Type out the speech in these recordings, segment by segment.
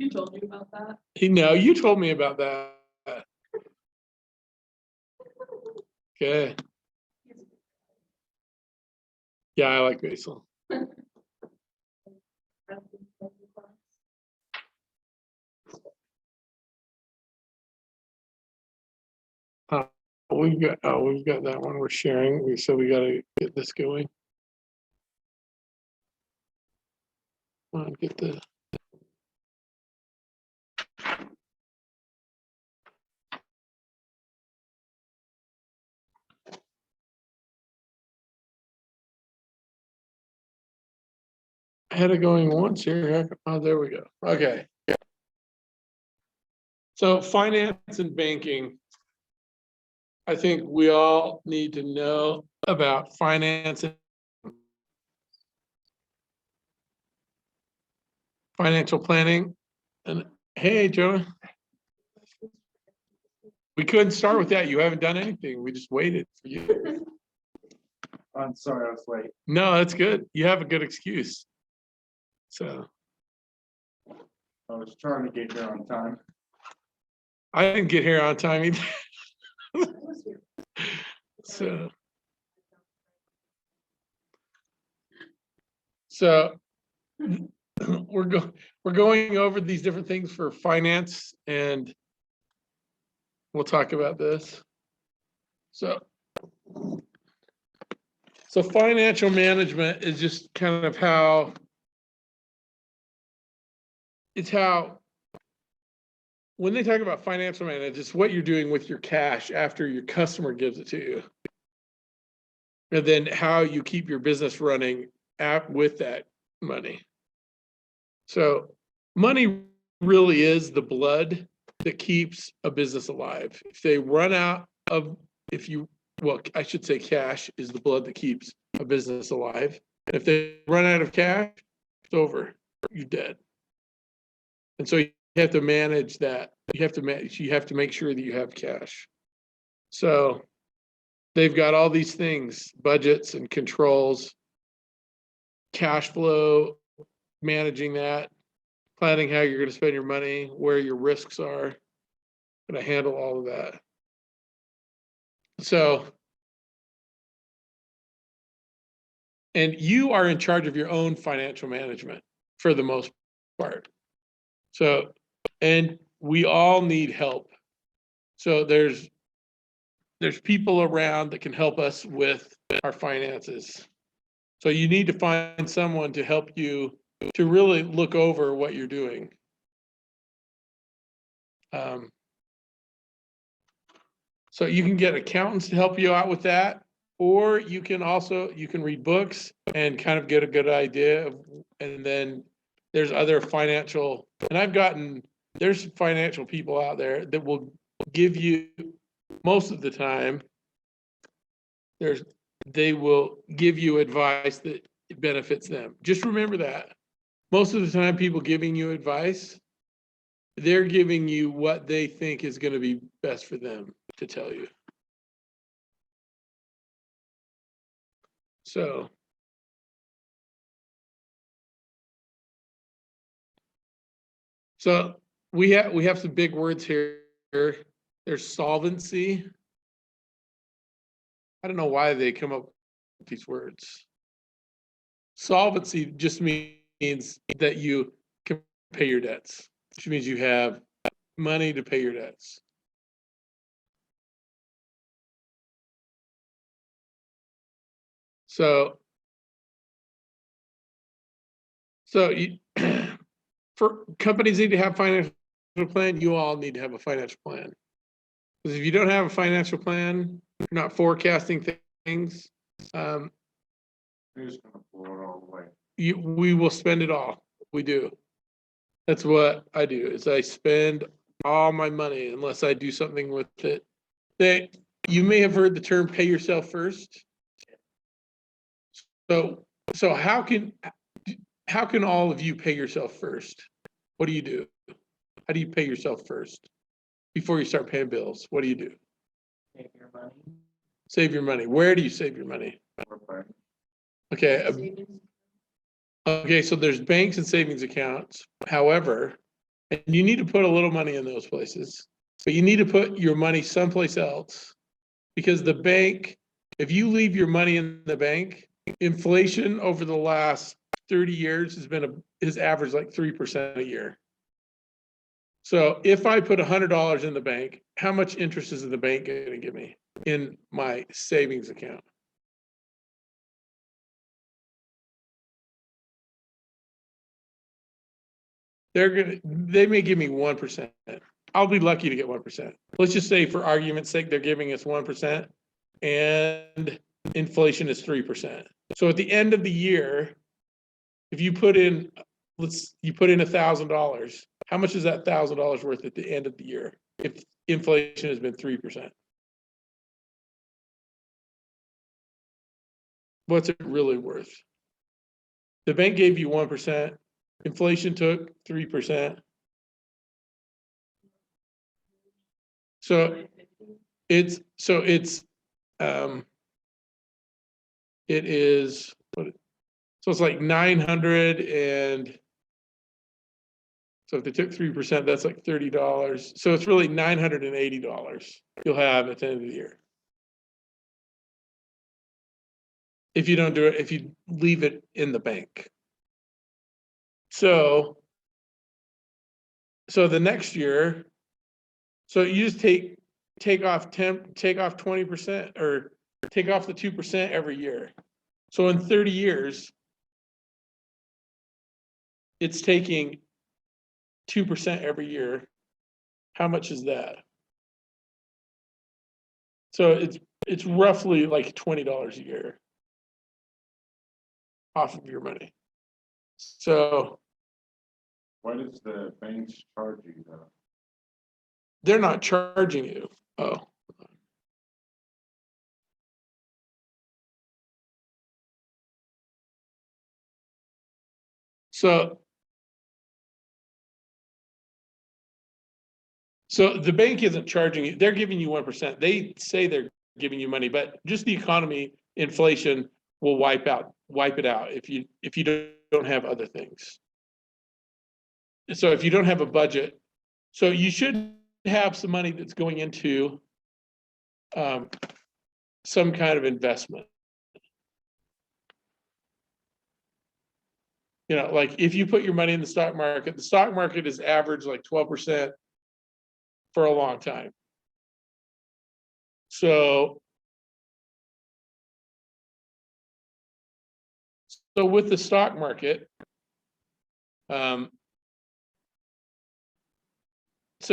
You told you about that? No, you told me about that. Okay. Yeah, I like basil. We've got that one we're sharing. So we got to get this going. Come on, get the. I had it going once here. Oh, there we go. Okay. So finance and banking. I think we all need to know about finance and financial planning. And hey, Jonah, we couldn't start with that. You haven't done anything. We just waited for you. I'm sorry, I was late. No, that's good. You have a good excuse. So I was trying to get here on time. I didn't get here on time either. So we're going over these different things for finance, and we'll talk about this. So financial management is just kind of how when they talk about financial management, it's what you're doing with your cash after your customer gives it to you. And then how you keep your business running with that money. So money really is the blood that keeps a business alive. If they run out of, I should say cash is the blood that keeps a business alive. And if they run out of cash, it's over. You're dead. And so you have to manage that. You have to make sure that you have cash. So they've got all these things, budgets and controls, cash flow, managing that, planning how you're going to spend your money, where your risks are, going to handle all of that. So, and you are in charge of your own financial management for the most part. So, and we all need help. So there's people around that can help us with our finances. So you need to find someone to help you to really look over what you're doing. So you can get accountants to help you out with that, or you can read books and kind of get a good idea of, and then there's other financial, and there's financial people out there that will give you, most of the time, they will give you advice that benefits them. Just remember that. Most of the time, people giving you advice, they're giving you what they think is going to be best for them to tell you. So we have some big words here. There's solvency. I don't know why they come up with these words. Solvency just means that you can pay your debts, which means you have money to pay your debts. So for companies need to have financial plan, you all need to have a financial plan. Because if you don't have a financial plan, you're not forecasting things. You're just gonna blow it all away. We will spend it all. We do. That's what I do, is I spend all my money unless I do something with it. You may have heard the term pay yourself first. So how can all of you pay yourself first? What do you do? How do you pay yourself first? Before you start paying bills, what do you do? Save your money. Save your money. Where do you save your money? Okay. Okay, so there's banks and savings accounts. However, And you need to put a little money in those places, but you need to put your money someplace else. Because the bank, if you leave your money in the bank, inflation over the last 30 years has averaged like 3% a year. So if I put $100 in the bank, how much interest is the bank going to give me in my savings account? They may give me 1%. I'll be lucky to get 1%. Let's just say for argument's sake, they're giving us 1% and inflation is 3%. So at the end of the year, if you put in, you put in $1,000, how much is that $1,000 worth at the end of the year if inflation has been 3%? What's it really worth? The bank gave you 1%, inflation took 3%. So it's so it's like 900, and so if they took 3%, that's like $30. So it's really $980 you'll have at the end of the year. If you don't do it, if you leave it in the bank. So the next year, so you just take off 20% or take off the 2% every year. So in 30 years, it's taking 2% every year. How much is that? So it's roughly like $20 a year off of your money. So Why does the banks charge you though? they're not charging you. Oh. So the bank isn't charging you, they're giving you 1%. They say they're giving you money, but just the economy, inflation will wipe it out if you don't have other things. So if you don't have a budget, so you should have some money that's going into some kind of investment. You know, like if you put your money in the stock market is average like 12% for a long time. So with the stock market, so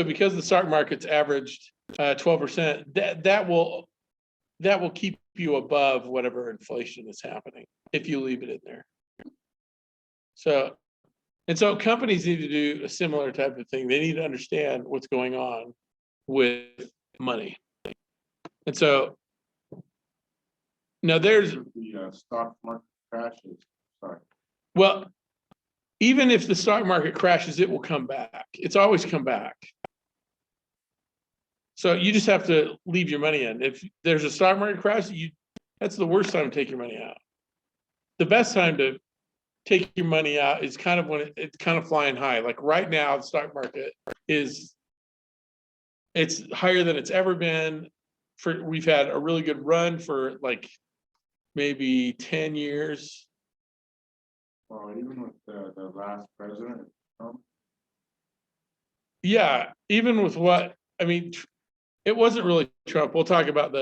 because the stock market's averaged 12%, that will keep you above whatever inflation is happening if you leave it in there. So companies need to do a similar type of thing. They need to understand what's going on with money. And so now there's the stock market crashes. Sorry. Well, even if the stock market crashes, it will come back. It's always come back. So you just have to leave your money in. If there's a stock market crash, that's the worst time to take your money out. The best time to take your money out is kind of when it's kind of flying high. Like right now, the stock market it's higher than it's ever been. We've had a really good run for like maybe 10 years. Well, even with the last president, Yeah, even with what, I mean, it wasn't really Trump. We'll talk about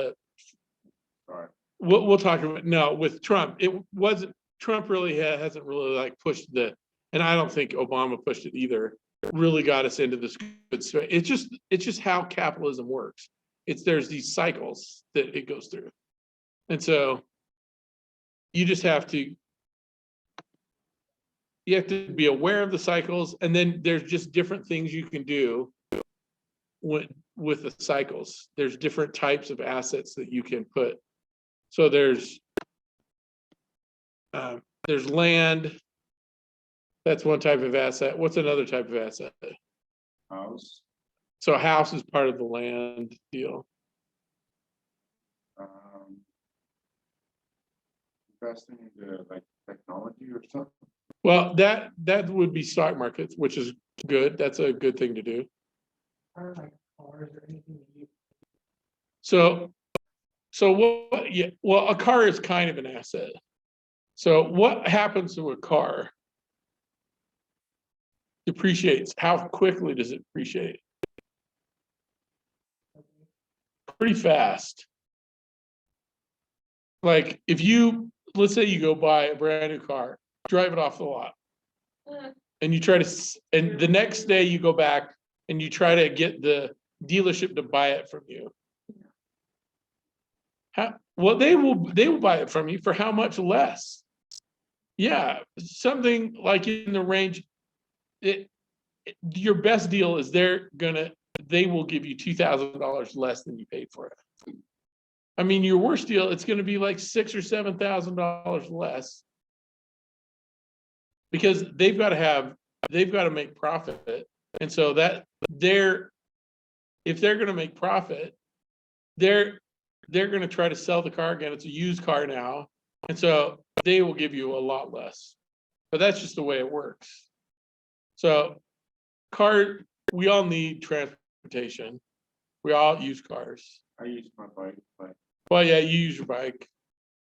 sorry. We'll talk about, no, with Trump, it wasn't, Trump really hasn't really like pushed and I don't think Obama pushed it either, really got us into this good space. It's just how capitalism works. There's these cycles that it goes through. And so you just have to be aware of the cycles, and then there's just different things you can do with the cycles. There's different types of assets that you can put. So there's land. That's one type of asset. What's another type of asset? House. So a house is part of the land deal. Investing into like technology or something. Well, that would be stock markets, which is good. That's a good thing to do. Are like cars or anything you? So what, yeah, well, a car is kind of an asset. So what happens to a car? Depreciates. How quickly does it depreciate? Pretty fast. Like if you, let's say you go buy a brand new car, drive it off the lot, and you try to, and the next day you go back and you try to get the dealership to buy it from you. Well, they will buy it from you for how much less? Yeah, something like in the range. Your best deal is they will give you $2,000 less than you paid for it. I mean, your worst deal, it's going to be like $6,000 or $7,000 less. Because they've got to make profit. And so if they're going to make profit, they're going to try to sell the car again. It's a used car now. And so they will give you a lot less, but that's just the way it works. So we all need transportation. We all use cars. I use my bike, but Well, yeah, you use your bike.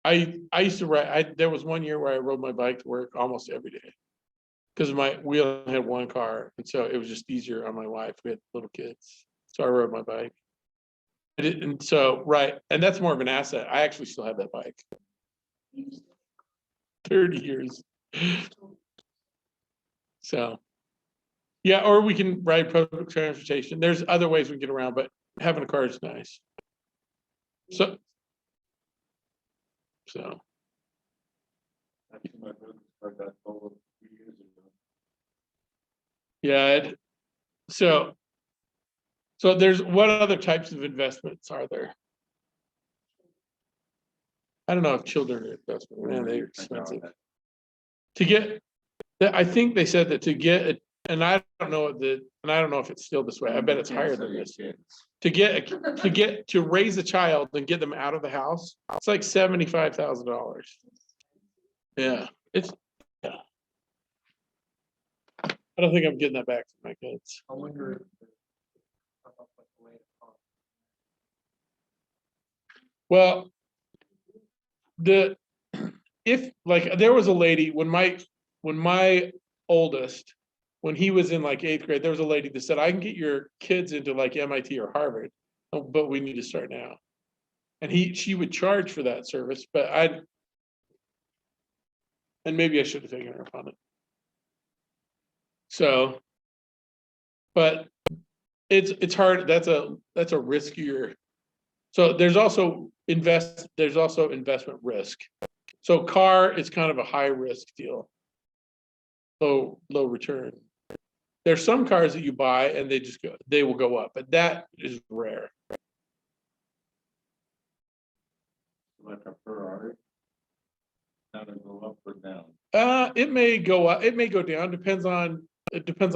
I used to ride, there was one year where I rode my bike to work almost every day. Because we only had one car, and so it was just easier on my wife. We had little kids, so I rode my bike. And so, right, and that's more of an asset. I actually still have that bike. 30 years. So, yeah, or we can ride public transportation. There's other ways we get around, but having a car is nice. So, actually my business card got sold a few years ago. yeah. So there's, what other types of investments are there? I don't know if children are investment, man, they're expensive. To get, I think they said that to get it, and I don't know if it's still this way. I bet it's higher than this. To raise a child and get them out of the house, it's like $75,000. Yeah, yeah. I don't think I'm getting that back from my kids. I wonder if come up with a way to call Well, if like there was a lady when my oldest, when he was in like 8th grade, there was a lady that said, I can get your kids into like MIT or Harvard, but we need to start now. And she would charge for that service, but and maybe I should have taken her up on it. So, but it's hard. That's a riskier. So there's also investment risk. So car is kind of a high risk deal. Low return. There's some cars that you buy and they will go up, but that is rare. Like a Ferrari. Now to go up or down. It may go up, it may go down, it depends on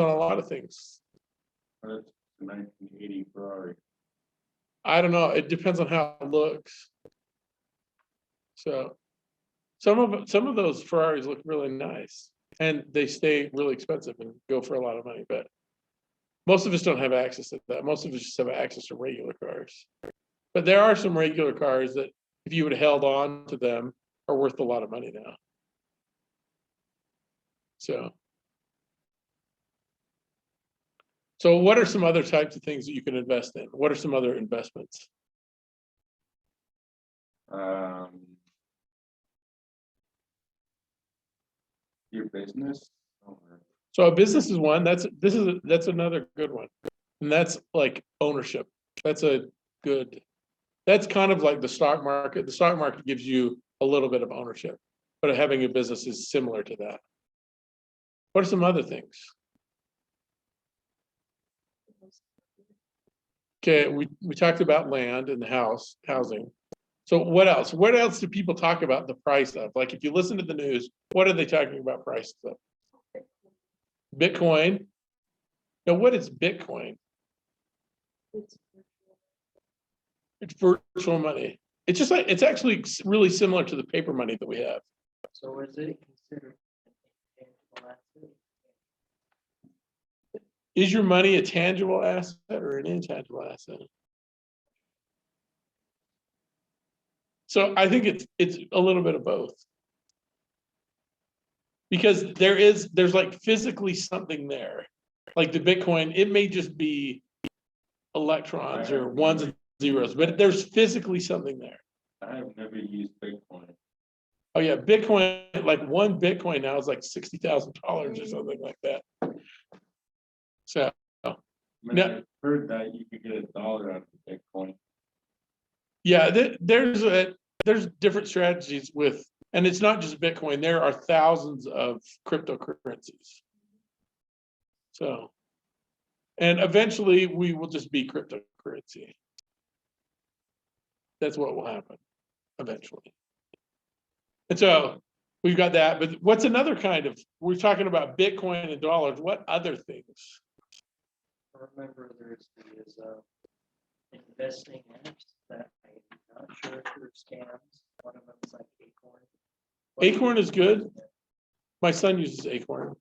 a lot of things. That's a 1980 Ferrari. I don't know, it depends on how it looks. So some of those Ferraris look really nice and they stay really expensive and go for a lot of money, but most of us don't have access to that. Most of us just have access to regular cars. But there are some regular cars that if you would have held on to them are worth a lot of money now. So what are some other types of things that you can invest in? What are some other investments? Your business. So a business is one. That's another good one, and that's like ownership. That's kind of like the stock market. The stock market gives you a little bit of ownership, but having a business is similar to that. What are some other things? Okay, we talked about land and housing. So what else? What else do people talk about the price of? Like if you listen to the news, what are they talking about prices of? Bitcoin. Now, what is Bitcoin? It's virtual money. It's just like, it's actually really similar to the paper money that we have. So is it considered an intangible asset? Is your money a tangible asset or an intangible asset? So I think it's a little bit of both. Because there's like physically something there. Like the Bitcoin, it may just be electrons or ones and zeros, but there's physically something there. I have never used Bitcoin. Oh yeah, Bitcoin, like one Bitcoin now is like $60,000 or something like that. So I mean, Yeah. I've heard that you could get $1 out of Bitcoin. yeah, there's different strategies with, and it's not just Bitcoin. There are thousands of cryptocurrencies. So, and eventually we will just be cryptocurrency. That's what will happen eventually. And so we've got that, but what's another kind of, we're talking about Bitcoin and dollars, what other things? Remember, there's these investing apps that I'm not sure if they're scams. One of them is like Acorn. Acorn is good. My son uses Acorn.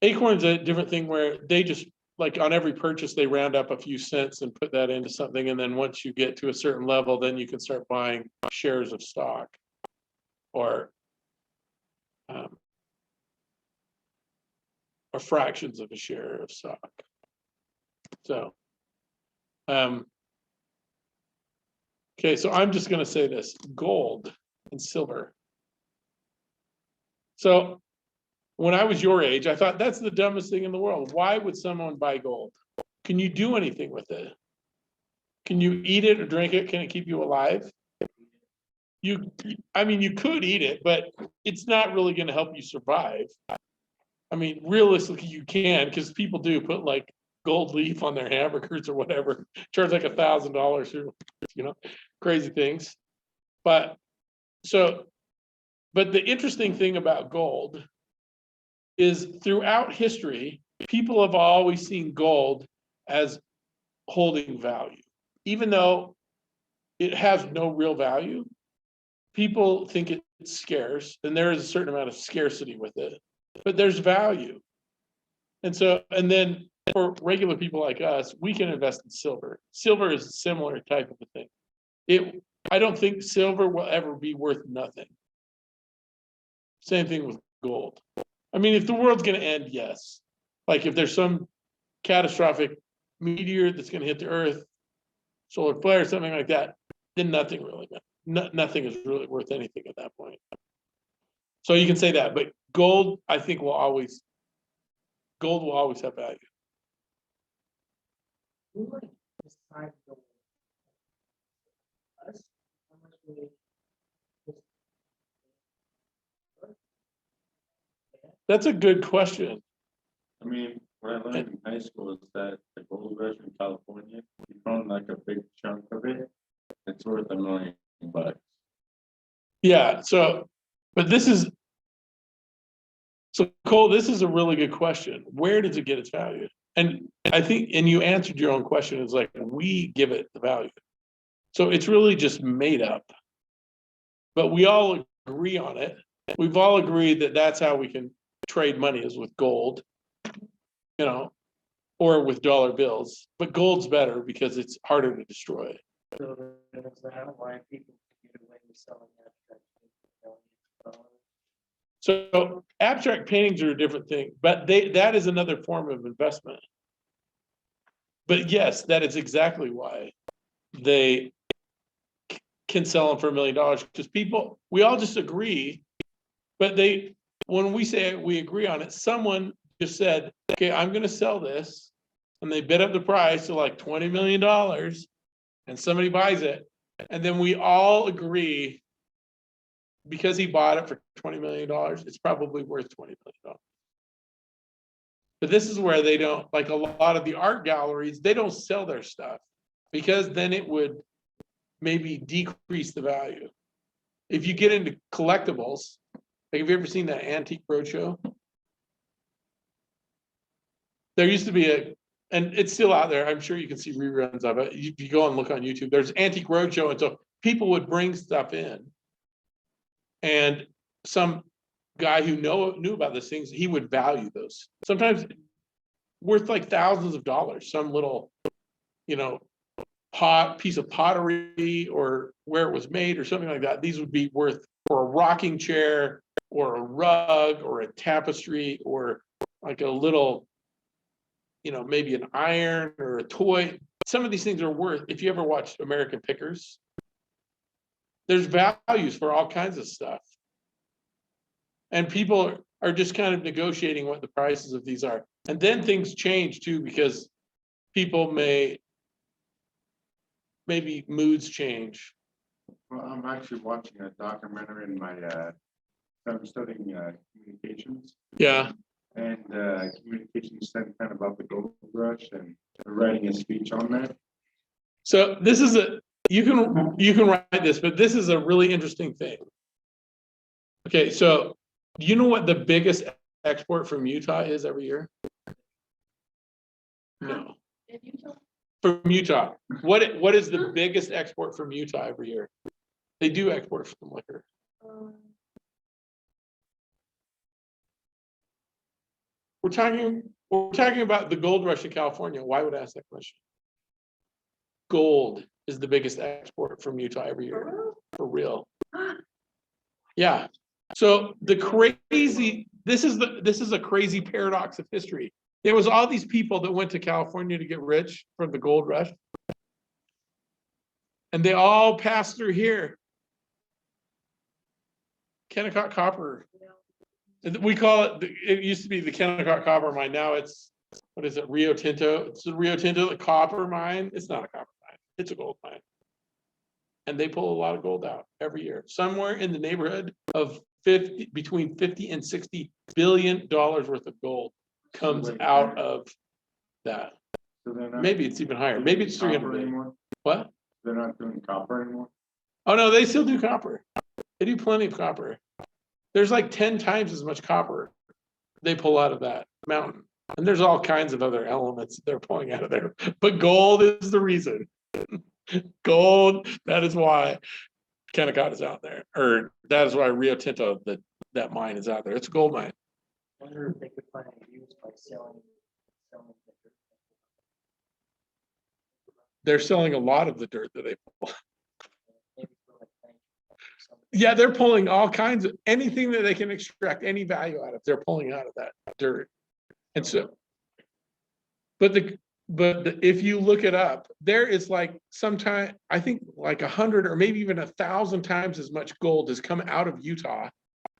Acorn's a different thing where they just, like on every purchase, they round up a few cents and put that into something. And then once you get to a certain level, then you can start buying shares of stock or fractions of a share of stock. So, okay, so I'm just going to say this: gold and silver. So, when I was your age, I thought that's the dumbest thing in the world. Why would someone buy gold? Can you do anything with it? Can you eat it or drink it? Can it keep you alive? I mean, you could eat it, but it's not really going to help you survive. I mean, realistically, you can, because people do put like gold leaf on their hamburgers or whatever, charge like $1,000 or, crazy things. But the interesting thing about gold is throughout history, people have always seen gold as holding value, even though it has no real value. People think it's scarce, and there is a certain amount of scarcity with it, but there's value. And then for regular people like us, we can invest in silver. Silver is a similar type of a thing. I don't think silver will ever be worth nothing. Same thing with gold. I mean, if the world's going to end, yes. Like if there's some catastrophic meteor that's going to hit the Earth, solar flare, something like that, then nothing really matters. Nothing is really worth anything at that point. So you can say that, but gold, I think, will always have value. Who would decide the us? How much would it- That's a good question. I mean, what I learned in high school is that the gold rush in California, you found like a big chunk of it, it's worth $1 million. Yeah. So Cole, this is a really good question. Where does it get its value? And I think, and you answered your own question, is like, we give it the value. So it's really just made up. But we all agree on it. We've all agreed that that's how we can trade money, is with gold, or with dollar bills. But gold's better because it's harder to destroy. So is that why people can get away with selling abstract paintings? So abstract paintings are a different thing, but that is another form of investment. But yes, that is exactly why they can sell them for $1 million, because we all just agree. But when we say we agree on it, someone just said, okay, I'm going to sell this, and they bid up the price to like $20 million, and somebody buys it, and then we all agree, because he bought it for $20 million, it's probably worth $20 million. But this is where they don't, like a lot of the art galleries, they don't sell their stuff, because then it would maybe decrease the value. If you get into collectibles, like, have you ever seen that Antique Roadshow? There used to be and it's still out there, I'm sure you can see reruns of it. You go and look on YouTube, there's Antique Roadshow, and so people would bring stuff in, and some guy who knew about those things, he would value those. Sometimes worth like thousands of dollars, some little, piece of pottery or where it was made or something like that. These would be worth for a rocking chair or a rug or a tapestry or like a little, maybe an iron or a toy. Some of these things are worth, if you ever watched American Pickers, there's values for all kinds of stuff. And people are just kind of negotiating what the prices of these are. And then things change too, because people maybe moods change. Well, I'm actually watching a documentary in my, I'm studying communications. Yeah. And communications kind of about the gold rush, and they're writing a speech on that. So this is you can write this, but this is a really interesting thing. Okay, so do you know what the biggest export from Utah is every year? No. From Utah. What is the biggest export from Utah every year? They do export some liquor. We're talking about the gold rush in California. Why would I ask that question? Gold is the biggest export from Utah every year. For real. Yeah. So this is a crazy paradox of history. There was all these people that went to California to get rich from the gold rush. And they all passed through here. Kennecott Copper. We call it used to be the Kennecott Copper Mine. Now it's, what is it, Rio Tinto? It's the Rio Tinto, the copper mine. It's not a copper mine. It's a gold mine. And they pull a lot of gold out every year. Somewhere in the neighborhood of between 50 and 60 billion dollars worth of gold comes out of that. So maybe it's even higher. Maybe it's 300 million. What? They're not doing copper anymore? Oh no, they still do copper. They do plenty of copper. There's like 10 times as much copper they pull out of that mountain. And there's all kinds of other elements they're pulling out of there. But gold is the reason. Gold, that is why Kennecott is out there. Or that is why Rio Tinto, that mine is out there. It's a gold mine. I wonder if they could find a use by selling. They're selling a lot of the dirt that they pull. Maybe for like 90 or something. Yeah, they're pulling all kinds of anything that they can extract any value out of. They're pulling out of that dirt. And so, but if you look it up, there is like sometime, I think like 100 or maybe even 1,000 times as much gold has come out of Utah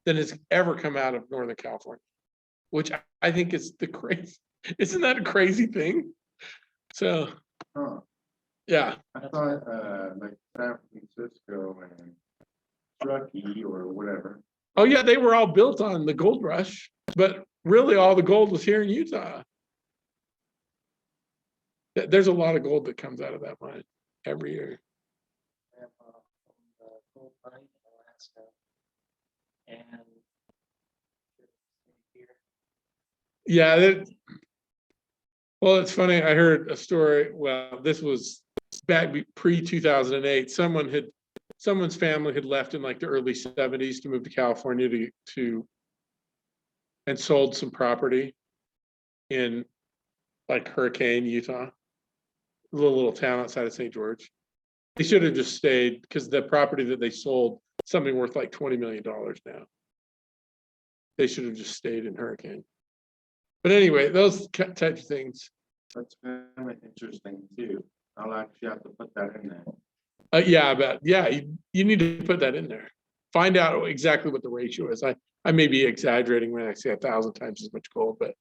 than has ever come out of Northern California, which I think is the crazy. Isn't that a crazy thing? So, yeah. I thought like San Francisco and Truckee or whatever. Oh yeah, they were all built on the gold rush, but really all the gold was here in Utah. There's a lot of gold that comes out of that mine every year. From the gold mine in Alaska, and here. Yeah, well, it's funny. I heard a story. Well, this was back pre-2008. Someone's family had left in like the early 70s to move to California and sold some property in like Hurricane, Utah, a little town outside of St. George. They should have just stayed because the property that they sold, something worth like $20 million now. They should have just stayed in Hurricane. But anyway, those types of things. That's kind of interesting too. I'll actually have to put that in there. Yeah, but yeah, you need to put that in there. Find out exactly what the ratio is. I may be exaggerating when I say 1,000 times as much gold, but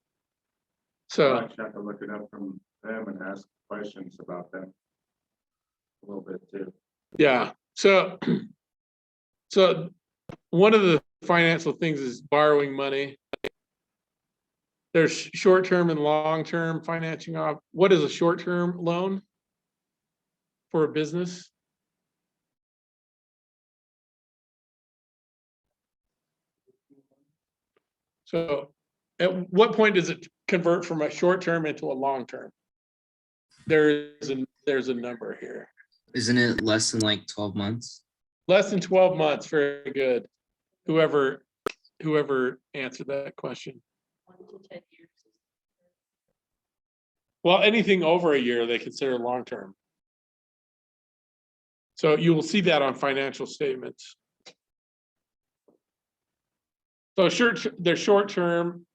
so I'll actually have to look it up from them and ask questions about them a little bit too. yeah. So one of the financial things is borrowing money. There's short-term and long-term financing off. What is a short-term loan for a business? So at what point does it convert from a short-term into a long-term? There's a number here. Isn't it less than like 12 months? Less than 12 months. Very good. Whoever whoever answered that question. 1 to 10 years. Well, anything over a year, they consider long-term. So you will see that on financial statements. So they're short-term.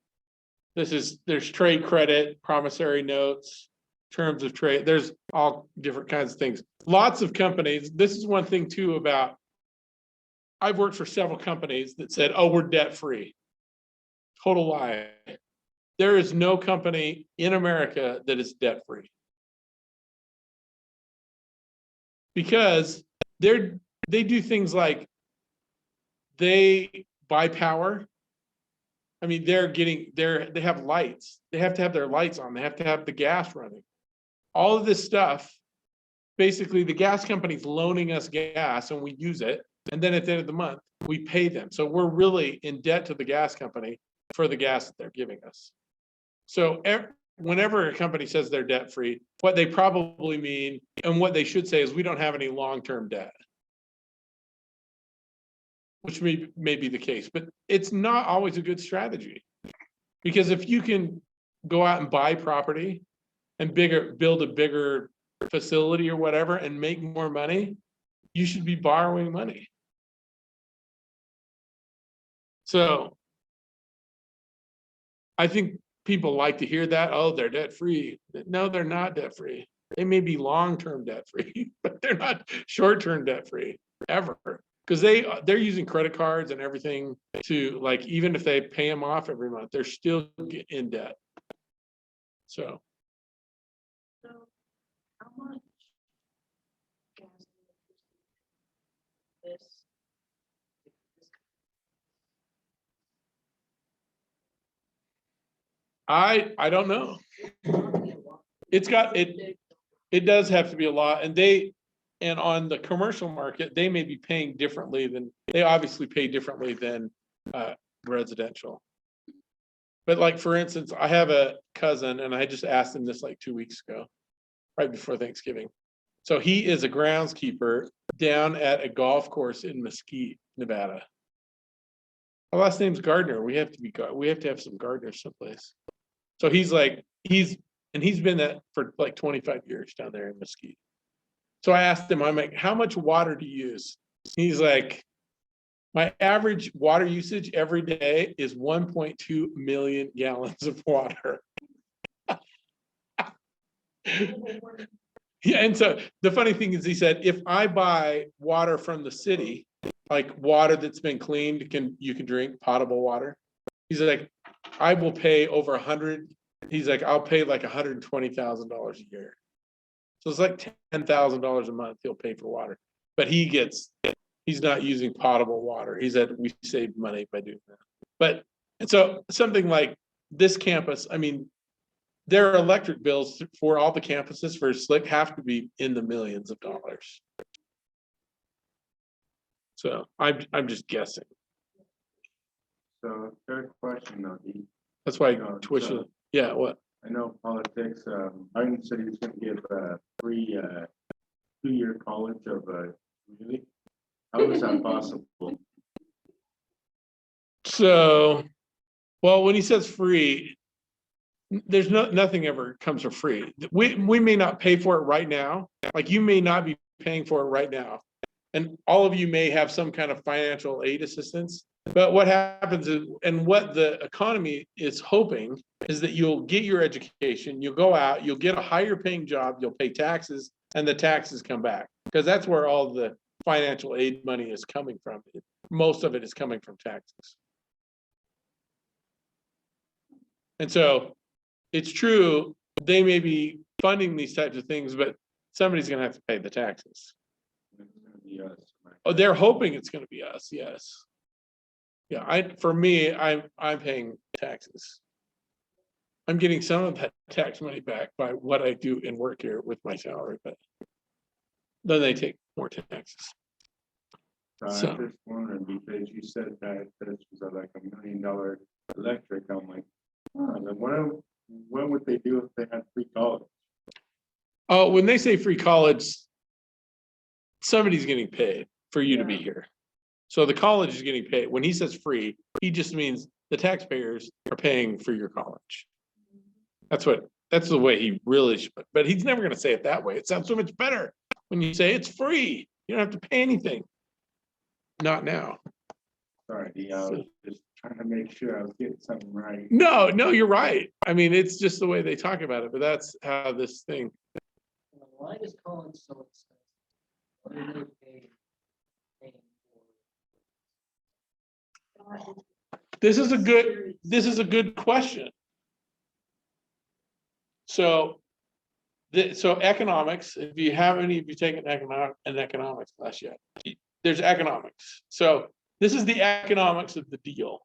There's trade credit, promissory notes, terms of trade. There's all different kinds of things. Lots of companies, this is one thing too about, I've worked for several companies that said, oh, we're debt-free. Total lie. There is no company in America that is debt-free. Because they do things like they buy power. I mean, they have lights. They have to have their lights on. They have to have the gas running. All of this stuff, basically the gas company's loaning us gas and we use it. And then at the end of the month, we pay them. So we're really in debt to the gas company for the gas that they're giving us. So whenever a company says they're debt-free, what they probably mean and what they should say is we don't have any long-term debt. Which may be the case, but it's not always a good strategy. Because if you can go out and buy property and build a bigger facility or whatever and make more money, you should be borrowing money. So I think people like to hear that, oh, they're debt-free. No, they're not debt-free. They may be long-term debt-free, but they're not short-term debt-free ever. Because they're using credit cards and everything to, like, even if they pay them off every month, they're still in debt. So How much gas and electricity this? I don't know. It does have to be a lot, and on the commercial market, they may be paying differently they obviously pay differently than residential. But like, for instance, I have a cousin and I just asked him this like 2 weeks ago, right before Thanksgiving. So he is a groundskeeper down at a golf course in Mesquite, Nevada. My last name's Gardner. We have to have some gardeners someplace. So he's been that for like 25 years down there in Mesquite. So I asked him, I'm like, how much water do you use? He's like, my average water usage every day is 1.2 million gallons of water. Yeah, and so the funny thing is, he said, if I buy water from the city, like water that's been cleaned, you can drink potable water. He's like, I will pay over 100. He's like, I'll pay like $120,000 a year. So it's like $10,000 a month he'll pay for water, but he's not using potable water. He said we saved money by doing that. And so something like this campus, I mean, their electric bills for all the campuses for Slick have to be in the millions of dollars. So I'm just guessing. So third question though, That's why Twitch. Yeah, what? I know politics, Biden said he's gonna give free 2-year college of community. How is that possible? So, well, when he says free, there's nothing ever comes for free. We may not pay for it right now. Like, you may not be paying for it right now. And all of you may have some kind of financial aid assistance. But what happens is, and what the economy is hoping, is that you'll get your education, you'll go out, you'll get a higher paying job, you'll pay taxes, and the taxes come back. Because that's where all the financial aid money is coming from. Most of it is coming from taxes. And so it's true, they may be funding these types of things, but somebody's going to have to pay the taxes. It's gonna be us, right? Oh, they're hoping it's going to be us, yes. Yeah, for me, I'm paying taxes. I'm getting some of that tax money back by what I do in work here with my salary, but then they take more taxes. So- I'm just wondering, because you said that this was like $1 million electric. I'm like, what would they do if they had free college? Oh, when they say free college, somebody's getting paid for you to be here. So the college is getting paid. When he says free, he just means the taxpayers are paying for your college. That's the way he really should, but he's never gonna say it that way. It sounds so much better when you say it's free. You don't have to pay anything. Not now. Sorry, I was just trying to make sure I was getting something right. No, you're right. I mean, it's just the way they talk about it, but that's how this thing. Why is college so expensive? What are they paying for? This is a good question. So, so economics, if you have any of you taken an economics class yet, there's economics. So this is the economics of the deal.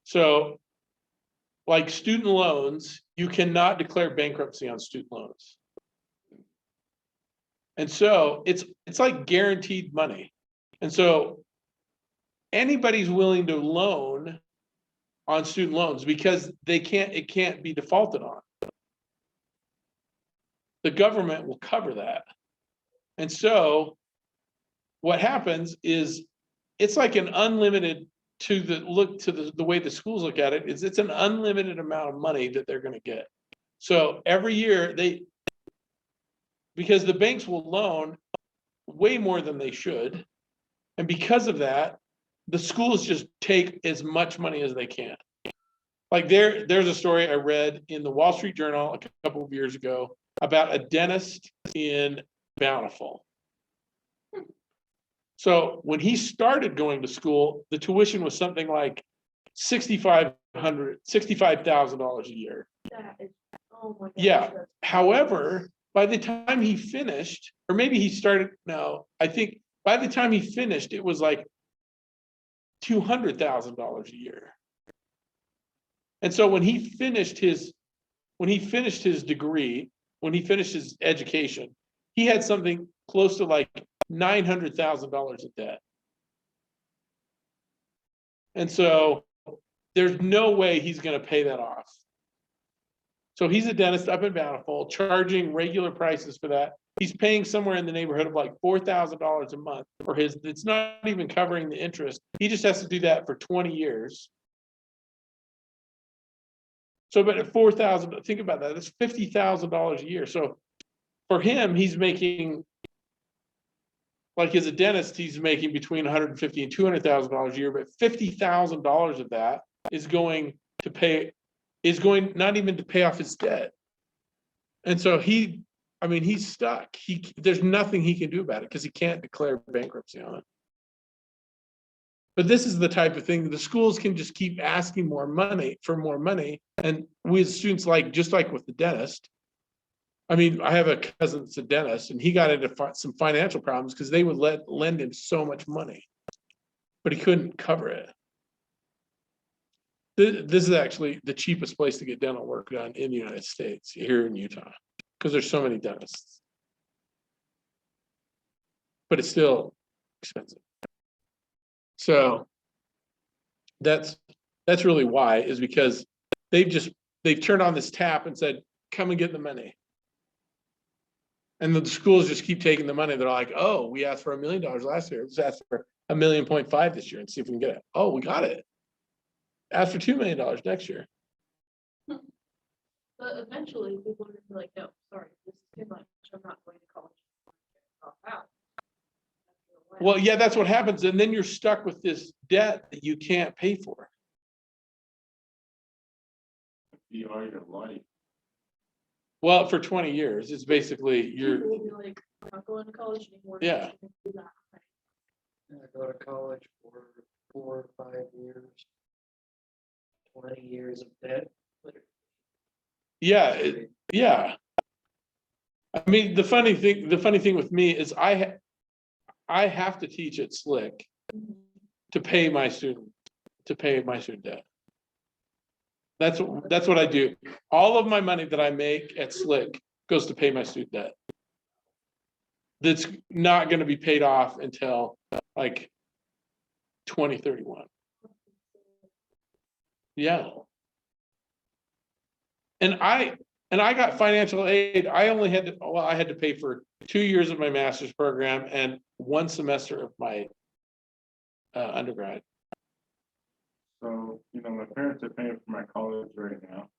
So like student loans, you cannot declare bankruptcy on student loans. And so it's like guaranteed money. And so anybody's willing to loan on student loans because it can't be defaulted on. The government will cover that. And so what happens is it's like an unlimited the way the schools look at it is it's an unlimited amount of money that they're going to get. So every year because the banks will loan way more than they should. And because of that, the schools just take as much money as they can. Like there's a story I read in the Wall Street Journal a couple of years ago about a dentist in Bountiful. So when he started going to school, the tuition was something like $65,000 a year. That is, oh my gosh. Yeah. that's- However, by the time he finished, or maybe he started, no, I think by the time he finished, it was like $200,000 a year. And so when he finished his degree, when he finished his education, he had something close to like $900,000 in debt. And so there's no way he's going to pay that off. So he's a dentist up in Bountiful, charging regular prices for that. He's paying somewhere in the neighborhood of like $4,000 a month for his, it's not even covering the interest. He just has to do that for 20 years. So, but at 4,000, think about that, that's $50,000 a year. So for him, he's making, like as a dentist, he's making between $150,000 and $200,000 a year, but $50,000 of that is going not even to pay off his debt. And so he's stuck. There's nothing he can do about it because he can't declare bankruptcy on it. But this is the type of thing that the schools can just keep asking more money. And we as students, just like with the dentist, I mean, I have a cousin that's a dentist and he got into some financial problems because they would lend him so much money, but he couldn't cover it. This is actually the cheapest place to get dental work done in the United States, here in Utah, because there's so many dentists. But it's still expensive. So that's really why, is because they've turned on this tap and said, come and get the money. And the schools just keep taking the money. They're like, oh, we asked for $1 million last year. Let's ask for $1.5 million this year and see if we can get it. Oh, we got it. Ask for $2 million next year. But eventually people are gonna be like, no, sorry, this is too much. I'm not going to college. Drop out. Well, yeah, that's what happens. And then you're stuck with this debt that you can't pay for. You are your life. Well, for 20 years, it's basically People will be like, I'm not going to college anymore. Yeah. I go to college for 4 or 5 years, 20 years of debt. yeah, yeah. I mean, the funny thing with me is I have to teach at Slick to pay my student debt. That's what I do. All of my money that I make at Slick goes to pay my student debt. That's not going to be paid off until like 2031. Yeah. And I got financial aid. I had to pay for 2 years of my master's program and 1 semester of my undergrad. So, my parents are paying for my college right now.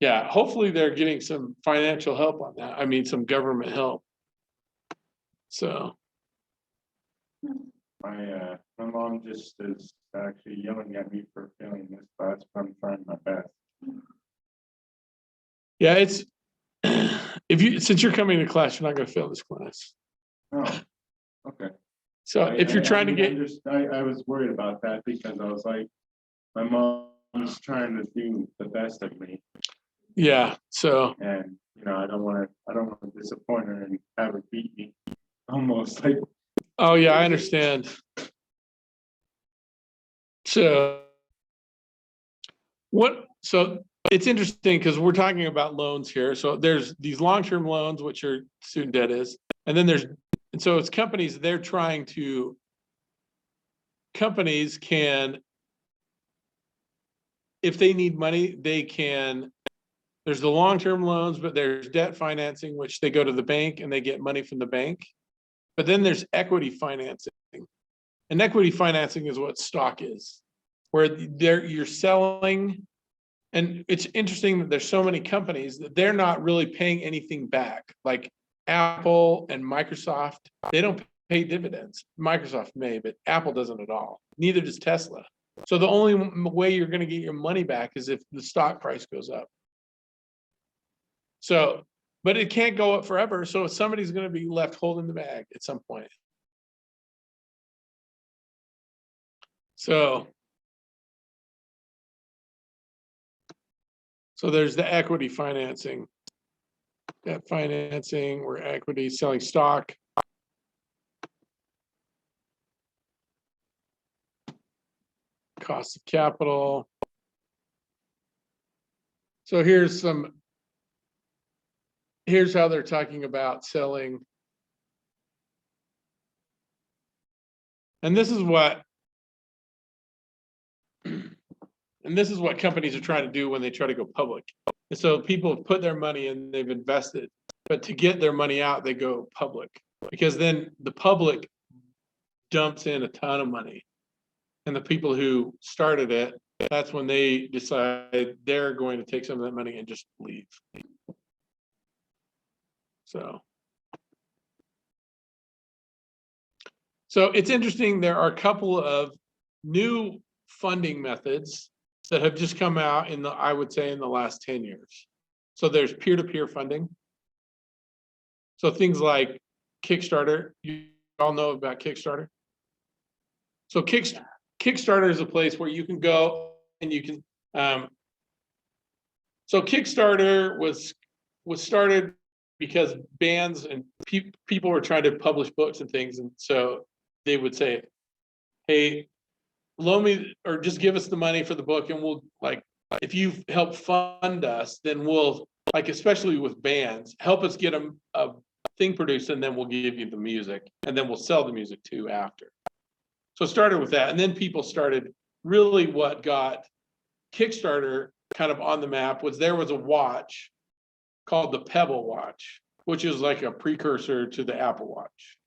Yeah, hopefully they're getting some financial help on that. I mean, some government help. So, My mom just is actually yelling at me for failing this class, but I'm trying my best. yeah, it's, since you're coming to class, you're not gonna fail this class. Oh, okay. So if you're trying to get, I was worried about that because I was like, my mom's trying to do the best of me, yeah, so, and I don't want to disappoint her and have her beat me. Almost like, oh yeah, I understand. So so it's interesting because we're talking about loans here. So there's these long-term loans, which your student debt is, and then and so it's companies, companies can, if they need money, there's the long-term loans, but there's debt financing, which they go to the bank and they get money from the bank. But then there's equity financing. And equity financing is what stock is, where you're selling. And it's interesting that there's so many companies that they're not really paying anything back. Like Apple and Microsoft, they don't pay dividends. Microsoft may, but Apple doesn't at all. Neither does Tesla. So the only way you're going to get your money back is if the stock price goes up. So, but it can't go up forever. So somebody's going to be left holding the bag at some point. So there's the equity financing, debt financing, where equity selling stock. Cost of capital. So here's how they're talking about selling. And this is what companies are trying to do when they try to go public. And so people have put their money in, they've invested, but to get their money out, they go public, because then the public dumps in a ton of money. And the people who started it, that's when they decide they're going to take some of that money and just leave. So it's interesting. There are a couple of new funding methods that have just come out I would say in the last 10 years. So there's peer-to-peer funding. So things like Kickstarter, you all know about Kickstarter. So Kickstarter is a place where you can go and you can, so Kickstarter was started because bands and people were trying to publish books and things. And so they would say, hey, loan me, or just give us the money for the book, and we'll, like, if you help fund us, then we'll, like, especially with bands, help us get a thing produced, and then we'll give you the music, and then we'll sell the music too after. So it started with that, and then people started, really what got Kickstarter kind of on the map was there was a watch called the Pebble watch, which is like a precursor to the Apple Watch.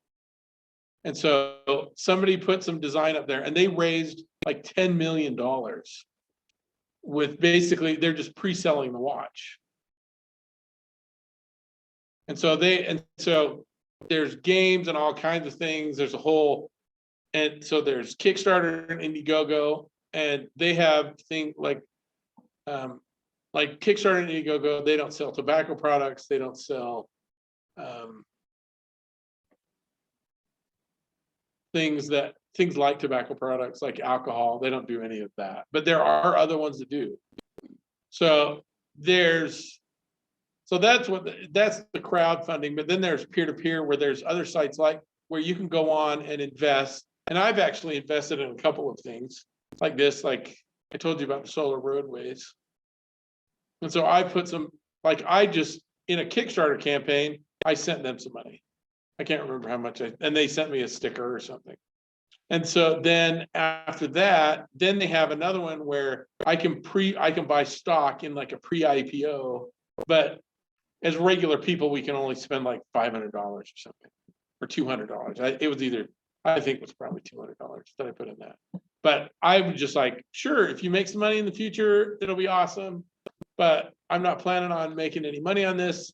And so somebody put some design up there, and they raised like $10 million with, basically, they're just pre-selling the watch. And so there's games and all kinds of things. There's a whole, and so there's Kickstarter and Indiegogo, and they have things like Kickstarter and Indiegogo. They don't sell tobacco products. They don't sell things like tobacco products, like alcohol. They don't do any of that, but there are other ones that do. So that's the crowdfunding. But then there's peer-to-peer, where there's other sites like where you can go on and invest. And I've actually invested in a couple of things like this, like I told you about the solar roadways. And so I put some, like, in a Kickstarter campaign, I sent them some money. I can't remember how much, and they sent me a sticker or something. And so then after that, then they have another one where I can buy stock in like a pre-IPO, but as regular people, we can only spend like $500 or something, or $200. It was either I think it was probably $200 that I put in that. But I would just like, sure, if you make some money in the future, it'll be awesome. But I'm not planning on making any money on this.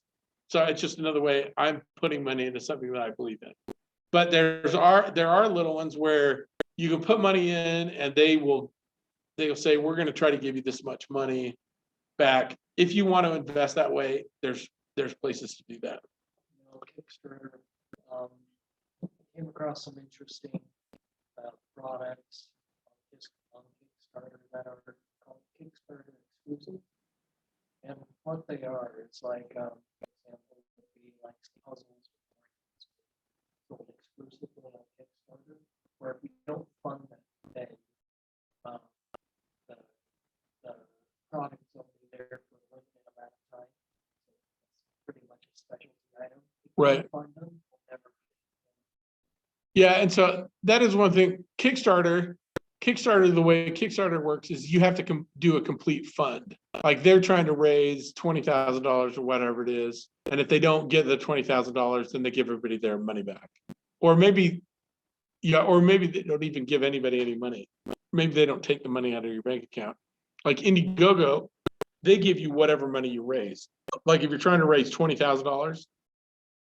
So it's just another way I'm putting money into something that I believe in. But there are little ones where you can put money in and they'll say, we're going to try to give you this much money back. If you want to invest that way, there's places to do that. You know, Kickstarter, came across some interesting products on Kickstarter that are called Kickstarter exclusive. And what they are, it's like, for example, would be like puzzles sold exclusively on Kickstarter, where if you don't fund them, then the product is only there for a limited amount of time. So it's pretty much a specialty item. If you Right. don't fund them, we'll never. Yeah, and so that is one thing. Kickstarter, the way Kickstarter works is you have to do a complete fund. Like they're trying to raise $20,000 or whatever it is, and if they don't get the $20,000, then they give everybody their money back. Or maybe, or maybe they don't even give anybody any money. Maybe they don't take the money out of your bank account. Like Indiegogo, they give you whatever money you raise. Like if you're trying to raise $20,000,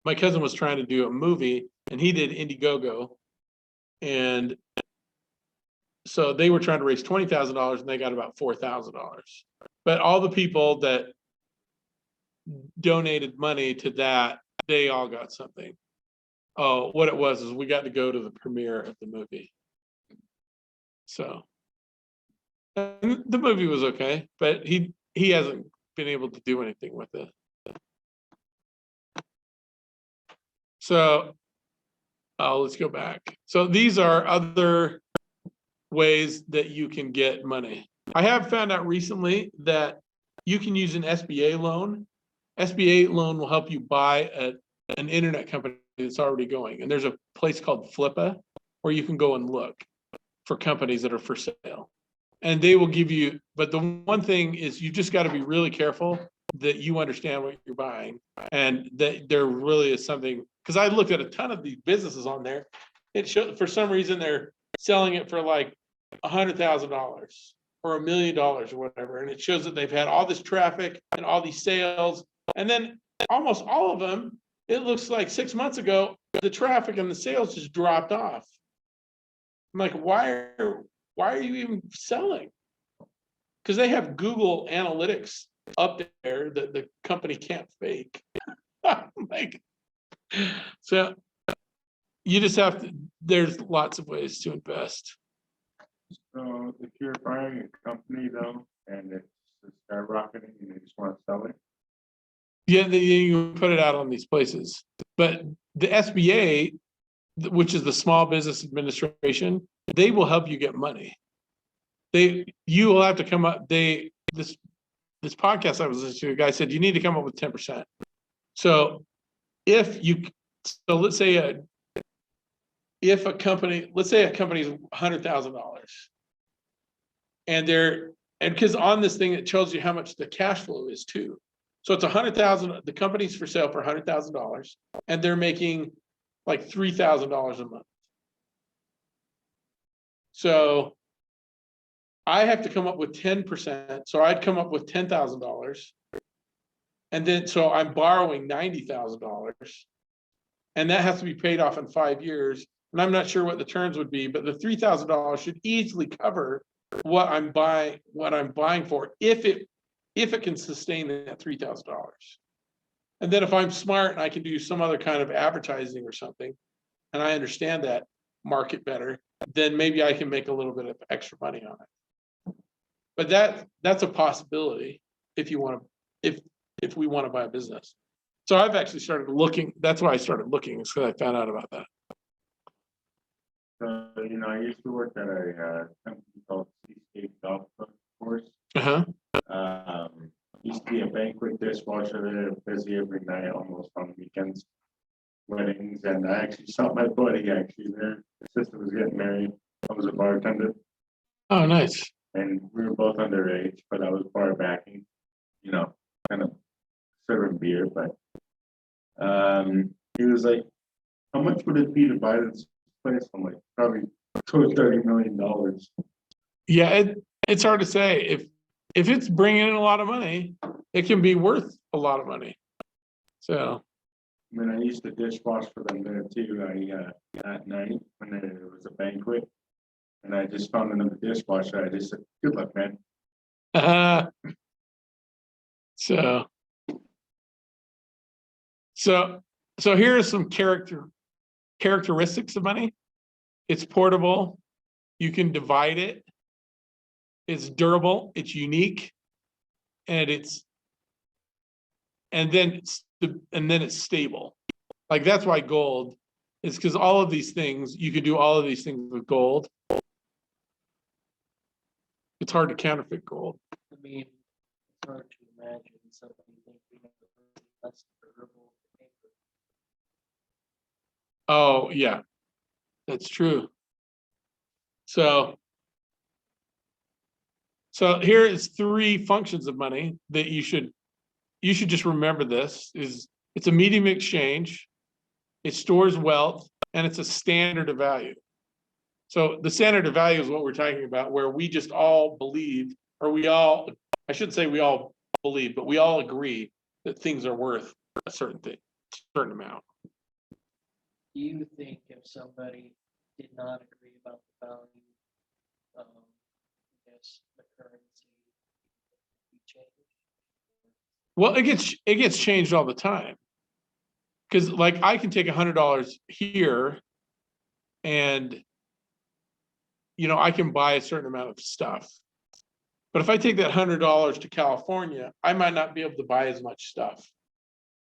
my cousin was trying to do a movie and he did Indiegogo. And so they were trying to raise $20,000 and they got about $4,000. But all the people that donated money to that, they all got something. Oh, what it was is we got to go to the premiere of the movie. So and the movie was okay, but he hasn't been able to do anything with it. So let's go back. So these are other ways that you can get money. I have found out recently that you can use an SBA loan. SBA loan will help you buy an internet company that's already going. And there's a place called Flippa where you can go and look for companies that are for sale. And they will give you, but the one thing is you just got to be really careful that you understand what you're buying and that there really is something, because I looked at a ton of these businesses on there. It showed for some reason they're selling it for like $100,000 or $1 million or whatever. And it shows that they've had all this traffic and all these sales. And then almost all of them, it looks like 6 months ago, the traffic and the sales just dropped off. I'm like, why are you even selling? Because they have Google Analytics up there that the company can't fake. Like, so you just have to, there's lots of ways to invest. So if you're buying a company though, and it's skyrocketing and they just want to sell it, Yeah, you put it out on these places. But the SBA, which is the Small Business Administration, they will help you get money. You will have to come up, this podcast I was listening to, a guy said, you need to come up with 10%. So let's say a company is $100,000 and because on this thing, it tells you how much the cash flow is too. So it's 100,000, the company's for sale for $100,000 and they're making like $3,000 a month. So I have to come up with 10%. So I'd come up with $10,000. And then, so I'm borrowing $90,000 and that has to be paid off in 5 years. And I'm not sure what the terms would be, but the $3,000 should easily cover what I'm buying for if it can sustain that $3,000. And then if I'm smart and I can do some other kind of advertising or something, and I understand that market better, then maybe I can make a little bit of extra money on it. But that's a possibility if you want to, if we want to buy a business. So I've actually started looking. That's why I started looking, is because I found out about that. so I used to work at a company called Seascape Golf Course. Used to be a banquet dishwasher there, busy every night, almost on weekends, weddings, and I actually saw my buddy actually there. His sister was getting married. I was a bartender. Oh, nice. And we were both underage, but I was bar backing, kind of serving beer. But he was like, "How much would it be to buy this place, I'm like, probably $30 million. Yeah, it's hard to say. If it's bringing in a lot of money, it can be worth a lot of money. So, I mean, I used to dishwash for them there too, at night when there was a banquet. And I just found another dishwasher, I just said, good luck, man. so, so here are some characteristics of money. It's portable. You can divide it. It's durable. It's unique, and then it's stable. Like that's why gold is, because all of these things, you could do all of these things with gold. It's hard to counterfeit gold. I mean, it's hard to imagine somebody thinking of a less durable paper. Oh, yeah, that's true. So here is 3 functions of money that you should just remember. This is, it's a medium of exchange, it stores wealth, and it's a standard of value. So the standard of value is what we're talking about, where we just all believe, or I shouldn't say we all believe, but we all agree that things are worth a certain thing, certain amount. Do you think if somebody did not agree about the value, I guess the currency would be changed? Well, it gets changed all the time. Because like I can take $100 here and I can buy a certain amount of stuff. But if I take that $100 to California, I might not be able to buy as much stuff.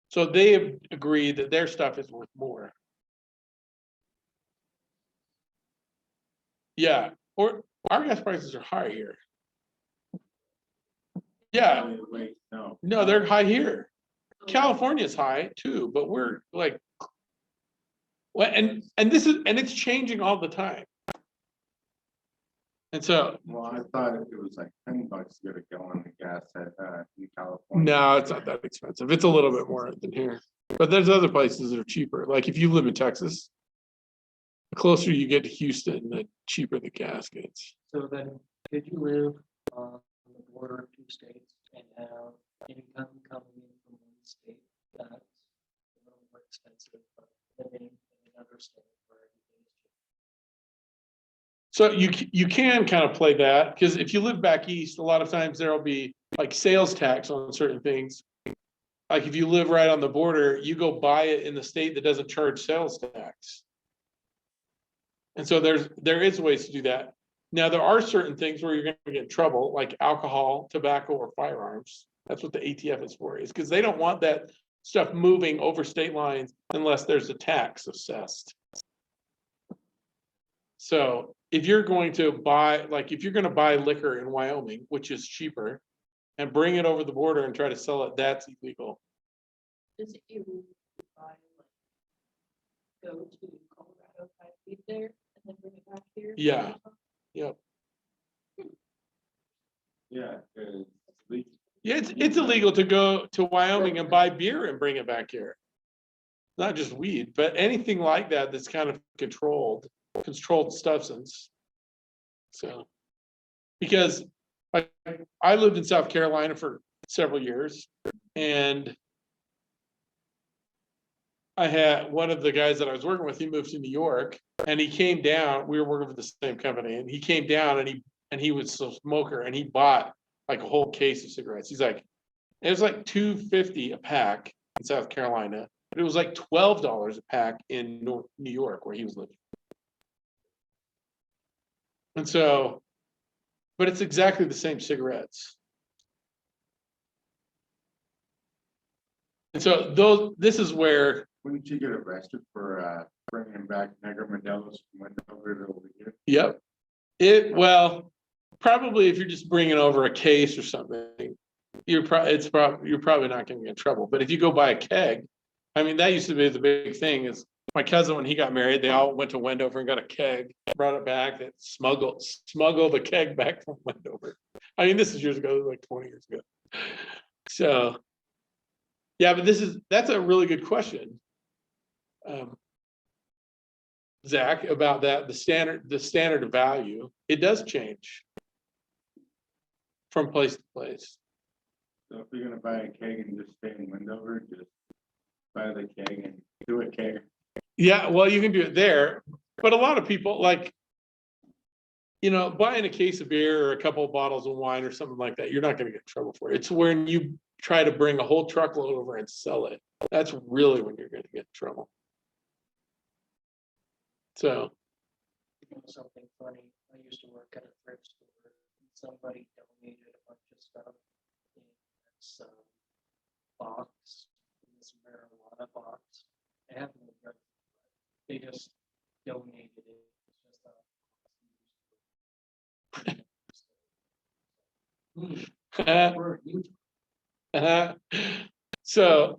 So they have agreed that their stuff is worth more. Yeah, or our gas prices are high here. Yeah, Wait, no. no, they're high here. California's high too, but we're like, well, and it's changing all the time. And so, Well, I thought it was like $10 to get a gallon of gas in California. no, it's not that expensive. It's a little bit more than here, but there's other places that are cheaper. Like if you live in Texas, the closer you get to Houston, the cheaper the gas gets. So then, could you live on the border of 2 states and have income coming in from one state that's a little more expensive, but living in another state where everything is cheap? So you can kind of play that, because if you live back east, a lot of times there'll be like sales tax on certain things. Like if you live right on the border, you go buy it in the state that doesn't charge sales tax. And so there is ways to do that. Now there are certain things where you're going to get in trouble, like alcohol, tobacco, or firearms. That's what the ATF is for, is because they don't want that stuff moving over state lines unless there's a tax assessed. So if you're going to buy liquor in Wyoming, which is cheaper, and bring it over the border and try to sell it, that's illegal. Is it illegal to buy, like, go to Colorado, buy weed there, and then bring it back here? Yeah. Yep. Yeah, Yeah, it's illegal to go to Wyoming and buy beer and bring it back here. Not just weed, but anything like that that's kind of controlled substance. So, because I lived in South Carolina for several years, and I had one of the guys that I was working with, he moved to New York, and he came down, we were working for the same company, and he came down and he was a smoker, and he bought like a whole case of cigarettes. He's like, it was like $2.50 a pack in South Carolina, but it was like $12 a pack in New York where he was living. And so, but it's exactly the same cigarettes. And so this is where. Wouldn't you get arrested for bringing back Negro Modelos from Wendover to over here? Yep. Well, probably if you're just bringing over a case or something, you're probably not going to get in trouble. But if you go buy a keg, I mean, that used to be the big thing. Is my cousin, when he got married, they all went to Wendover and got a keg, brought it back, and smuggled the keg back from Wendover. I mean, this is years ago, like 20 years ago. So, yeah, but that's a really good question. Zach, about that, the standard of value, it does change from place to place. So if you're gonna buy a keg and just stay in Wendover, just buy the keg and do a keg. Yeah, well, you can do it there, but a lot of people like, you know, buying a case of beer or a couple of bottles of wine or something like that, you're not gonna get in trouble for it. It's when you try to bring a whole truckload over and sell it. That's really when you're gonna get in trouble. So, You know, something funny, I used to work at a thrift store, and somebody donated a bunch of stuff in this box, in this marijuana box. I have no record, but they just donated it. It's just a. Where you so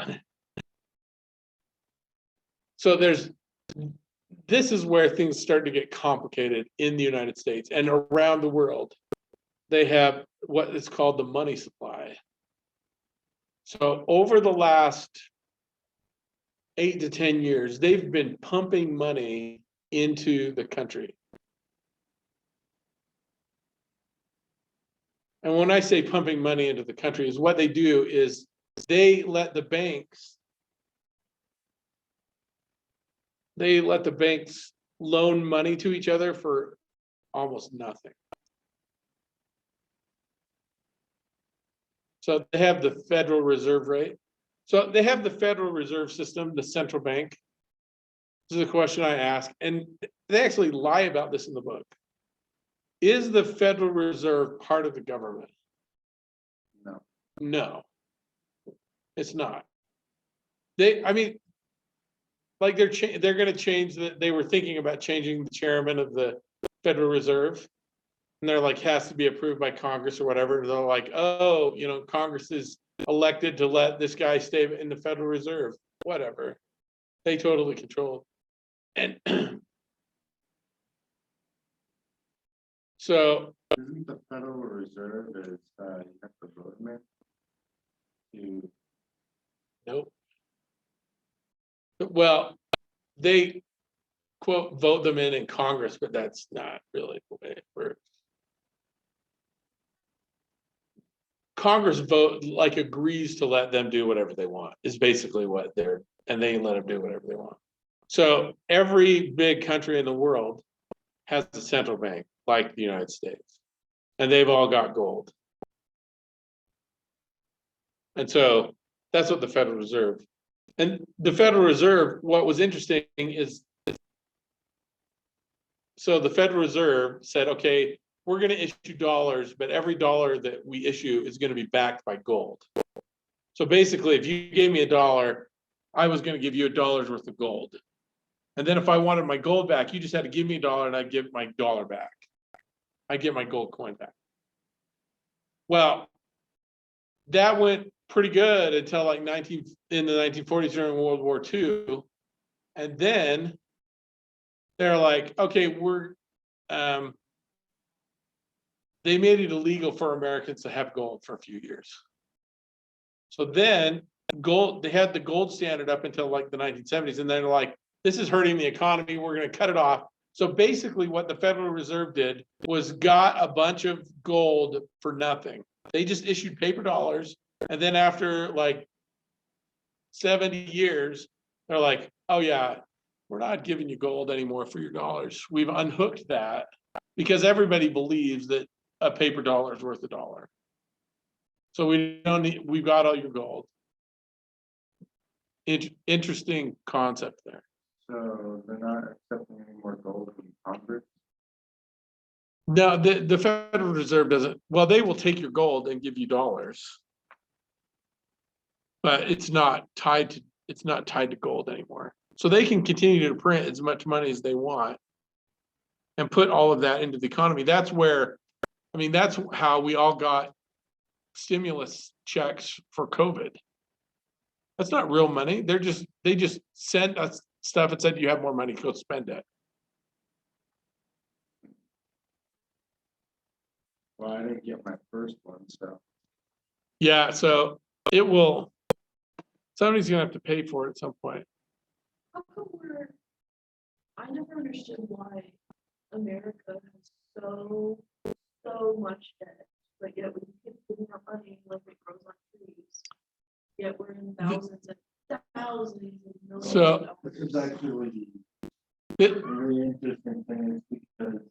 this is where things start to get complicated in the United States and around the world. They have what is called the money supply. So over the last 8 to 10 years, they've been pumping money into the country. And when I say pumping money into the country, is what they do is they let the banks loan money to each other for almost nothing. So they have the Federal Reserve rate. So they have the Federal Reserve System, the central bank. This is a question I ask, and they actually lie about this in the book. Is the Federal Reserve part of the government? No. No, it's not. I mean, like they're going to change that. They were thinking about changing the chairman of the Federal Reserve, and they're like, has to be approved by Congress or whatever. They're like, oh, you know, Congress is elected to let this guy stay in the Federal Reserve, whatever. They totally control it. And so Isn't the Federal Reserve is, you have to vote in it? To, nope. Well, they quote vote them in Congress, but that's not really the way it works. Congress agrees to let them do whatever they want, is basically what and they let them do whatever they want. So every big country in the world has a central bank, like the United States, and they've all got gold. And so that's what the Federal Reserve. And the Federal Reserve, what was interesting is, so the Federal Reserve said, okay, we're going to issue dollars, but every dollar that we issue is going to be backed by gold. So basically, if you gave me $1, I was going to give you $1 worth of gold. And then if I wanted my gold back, you just had to give me $1 and I'd give my dollar back. I get my gold coin back. Well, that went pretty good until like in the 1940s during World War II. And then they're like, okay, they made it illegal for Americans to have gold for a few years. So then they had the gold standard up until like the 1970s, and they're like, this is hurting the economy, we're going to cut it off. So basically what the Federal Reserve did was got a bunch of gold for nothing. They just issued paper dollars, and then after like 70 years, they're like, oh yeah, we're not giving you gold anymore for your dollars. We've unhooked that because everybody believes that a paper dollar is worth $1. So we've got all your gold. Interesting concept there. so they're not accepting any more gold from Congress? No, the Federal Reserve doesn't, well, they will take your gold and give you dollars. But it's not tied to gold anymore. So they can continue to print as much money as they want and put all of that into the economy. That's how we all got stimulus checks for COVID. That's not real money. They just sent us stuff and said, you have more money, go spend it. Well, I didn't get my first one, so. Yeah, so somebody's gonna have to pay for it at some point. How come we're I never understood why America has so much debt, but yet we keep giving out money like it grows on trees. Yet we're in thousands and thousands and millions So- of This dollars. is actually It- a really interesting thing is because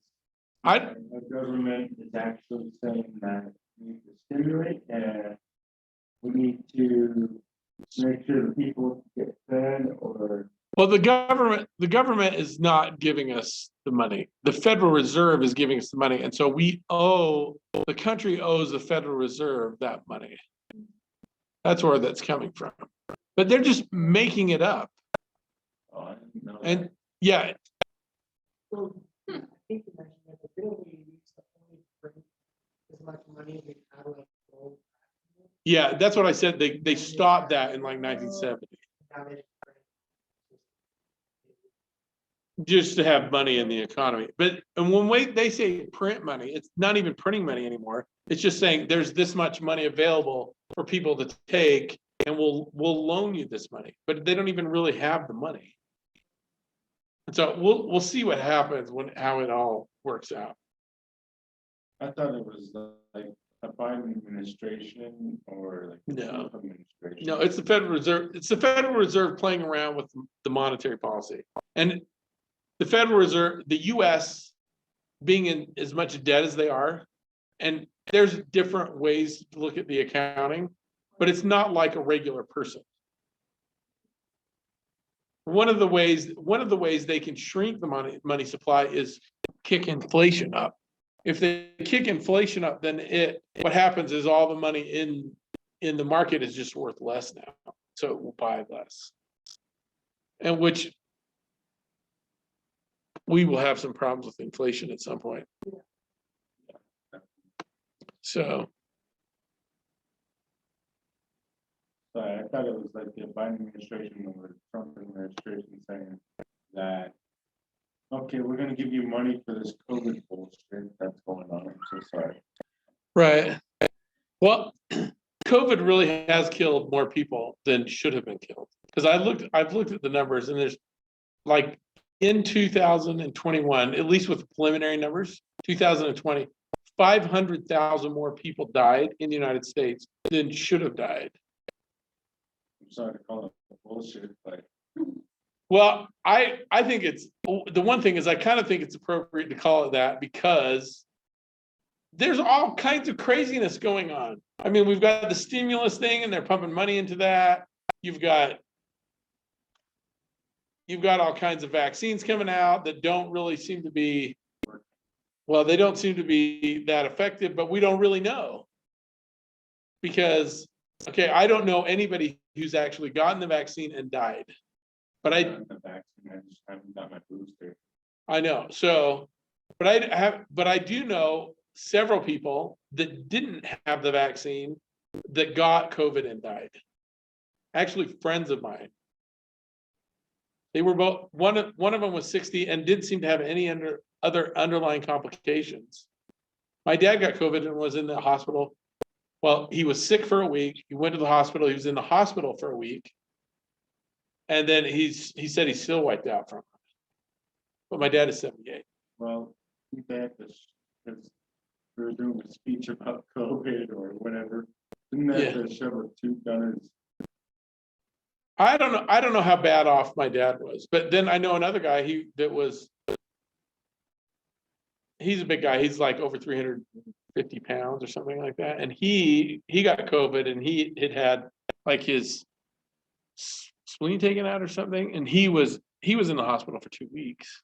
I, the government is actually saying that we need to stimulate and we need to make sure the people get fed or. well, the government is not giving us the money. The Federal Reserve is giving us the money. And so the country owes the Federal Reserve that money. That's where that's coming from. But they're just making it up. Oh, I didn't know And that. yeah, Well, I think you mentioned that the bill we used to only print as much money as we had like gold. yeah, that's what I said. They stopped that in like 1970. Now they print. Just to have money in the economy. But and when they say print money, it's not even printing money anymore. It's just saying there's this much money available for people to take, and we'll loan you this money. But they don't even really have the money. And so we'll see what happens how it all works out. I thought it was like a Biden administration or like. the No. Trump administration. No, it's the Federal Reserve. It's the Federal Reserve playing around with the monetary policy. And the Federal Reserve, the US being in as much debt as they are, and there's different ways to look at the accounting, but it's not like a regular person. One of the ways they can shrink the money supply is kick inflation up. If they kick inflation up, then what happens is all the money in the market is just worth less now. So it will buy less. And which we will have some problems with inflation at some point. So, So I thought it was like the Biden administration or Trump administration saying that, okay, we're gonna give you money for this COVID bullshit that's going on. I'm so sorry. right. Well, COVID really has killed more people than should have been killed. Because I've looked at the numbers, and there's like in 2021, at least with the preliminary numbers, 2020, 500,000 more people died in the United States than should have died. I'm sorry to call it bullshit, but Well, I think the one thing is I kind of think it's appropriate to call it that because there's all kinds of craziness going on. I mean, we've got the stimulus thing and they're pumping money into that. You've got all kinds of vaccines coming out that don't really seem to be, well, they don't seem to be that effective, but we don't really know. Because, okay, I don't know anybody who's actually gotten the vaccine and died. But the vaccine, I just haven't got my booster. I know. So, but I do know several people that didn't have the vaccine that got COVID and died. Actually, friends of mine. They were both, one of them was 60 and didn't seem to have any other underlying complications. My dad got COVID and was in the hospital. Well, he was sick for a week. He went to the hospital. He was in the hospital for a week. And then he said he's still wiped out from it. But my dad is 78. Well, too bad because we were doing a speech about COVID or whatever. Didn't that to shove a tooth down his. I don't know how bad off my dad was, but then I know another guy, he's a big guy. He's like over 350 pounds or something like that. And he got COVID and he had like his spleen taken out or something. And he was in the hospital for 2 weeks.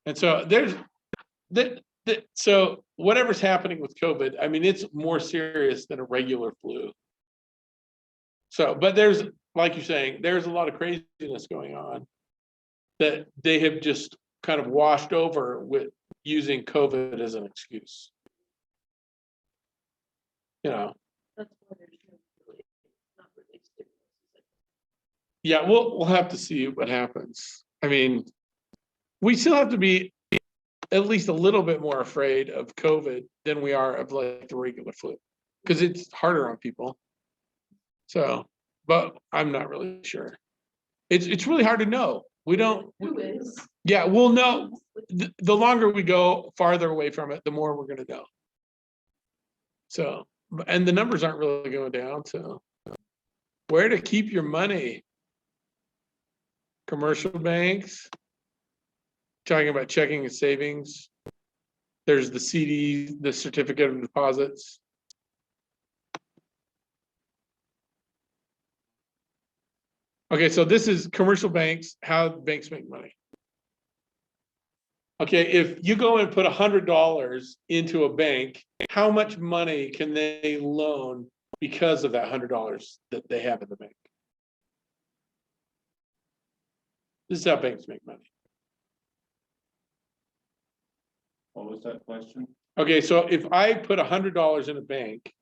And so there's so whatever's happening with COVID, I mean, it's more serious than a regular flu. So, but there's, like you're saying, there's a lot of craziness going on that they have just kind of washed over with using COVID as an excuse. You know, That's why there's not really stimulus. yeah, we'll have to see what happens. I mean, we still have to be at least a little bit more afraid of COVID than we are of like the regular flu, because it's harder on people. So, but I'm not really sure. It's really hard to know. We don't, Who is? yeah, we'll know. The longer we go farther away from it, the more we're gonna know. So, and the numbers aren't really going down, so. Where to keep your money? Commercial banks. Talking about checking and savings. There's the CD, the certificate of deposits. Okay, so this is commercial banks, how banks make money. Okay, if you go and put $100 into a bank, how much money can they loan because of that $100 that they have in the bank? This is how banks make money. What was that question? Okay, so if I put $100 in a bank,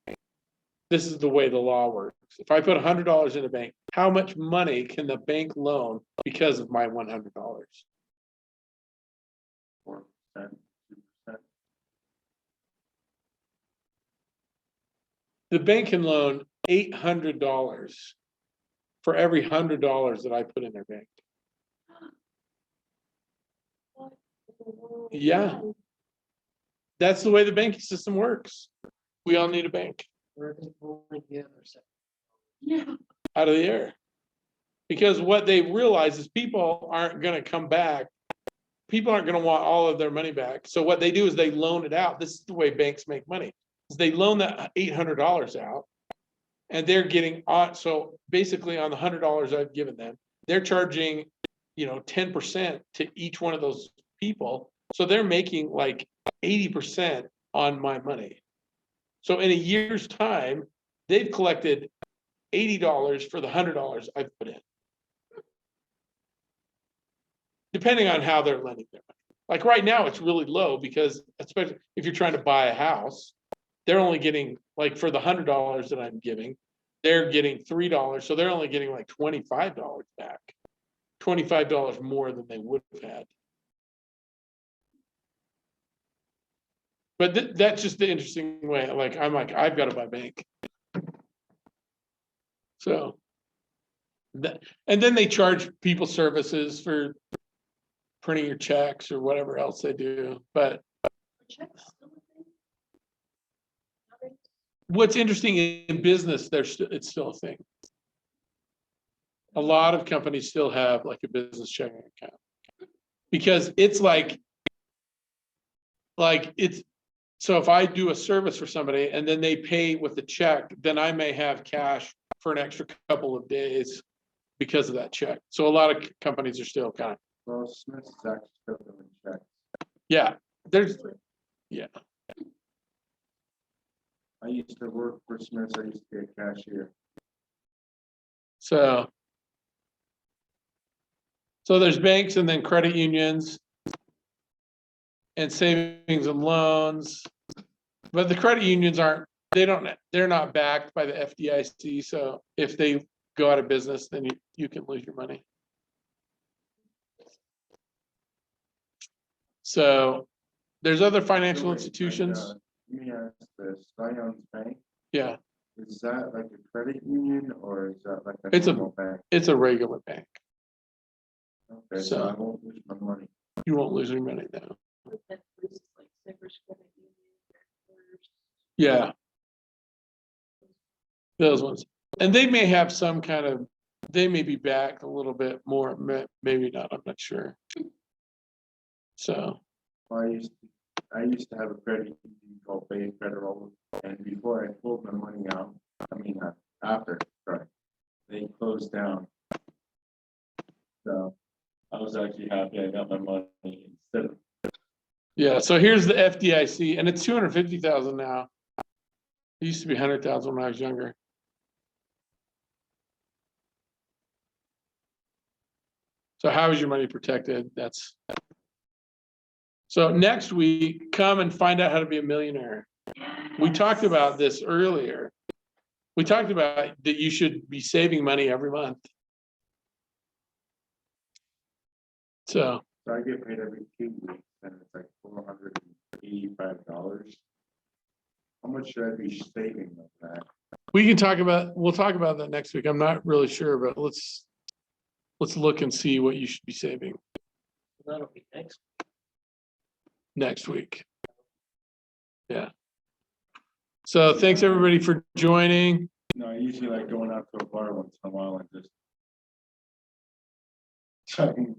this is the way the law works. If I put $100 in a bank, how much money can the bank loan because of my $100? 4%, 2%. The bank can loan $800 for every $100 that I put in their bank. Yeah. That's the way the banking system works. We all need a bank Where they pulling the other side. Yeah. out of the air. Because what they realize is people aren't going to come back. People aren't going to want all of their money back. So what they do is they loan it out. This is the way banks make money. Is they loan that $800 out and they're getting on. So basically on the $100 I've given them, they're charging, 10% to each one of those people. So they're making like 80% on my money. So in a year's time, they've collected $80 for the $100 I've put in. Depending on how they're lending their money. Like right now, it's really low because especially if you're trying to buy a house, they're only getting like for the $100 that I'm giving, they're getting $3. So they're only getting like $25 back, $25 more than they would have had. But that's just the interesting way. I'm like, I've got to buy bank. So and then they charge people services for printing your checks or whatever else they do. But Checks still a thing? Nothing? what's interesting in business, it's still a thing. A lot of companies still have like a business checking account because it's like it's, so if I do a service for somebody and then they pay with the check, then I may have cash for an extra couple of days because of that check. So a lot of companies are still kind of, Well, Smith's is actually still doing checks. yeah, yeah. I used to work for Smith's, I used to be a cashier. So there's banks and then credit unions and savings and loans. But the credit unions they're not backed by the FDIC. So if they go out of business, then you can lose your money. So there's other financial So wait, institutions. Let me ask this, Zion's Bank, Yeah, is that like a credit union or is that like a It's a- normal bank? it's a regular bank. Okay, so- so I won't lose my money. You won't lose any money now. Like that places like Cypress Credit Union, First. Yeah. Those ones. And they may have some kind of, they may be back a little bit more, maybe not, I'm not sure. So, I used to have a credit union called Bay Federal, and before I pulled my money out, after, sorry, they closed down. So I was actually happy I got my money instead of. yeah, so here's the FDIC and it's 250,000 now. It used to be 100,000 when I was younger. So how is your money protected? So next week, come and find out how to be a millionaire. We talked about this earlier. We talked about that you should be saving money every month. So I get paid every 2 weeks and it's like $485. How much should I be saving of that? we'll talk about that next week. I'm not really sure, but let's look and see what you should be saving That'll be next. next week. Yeah. So thanks everybody for joining. No, I usually like going out to a bar once in a while and just chugging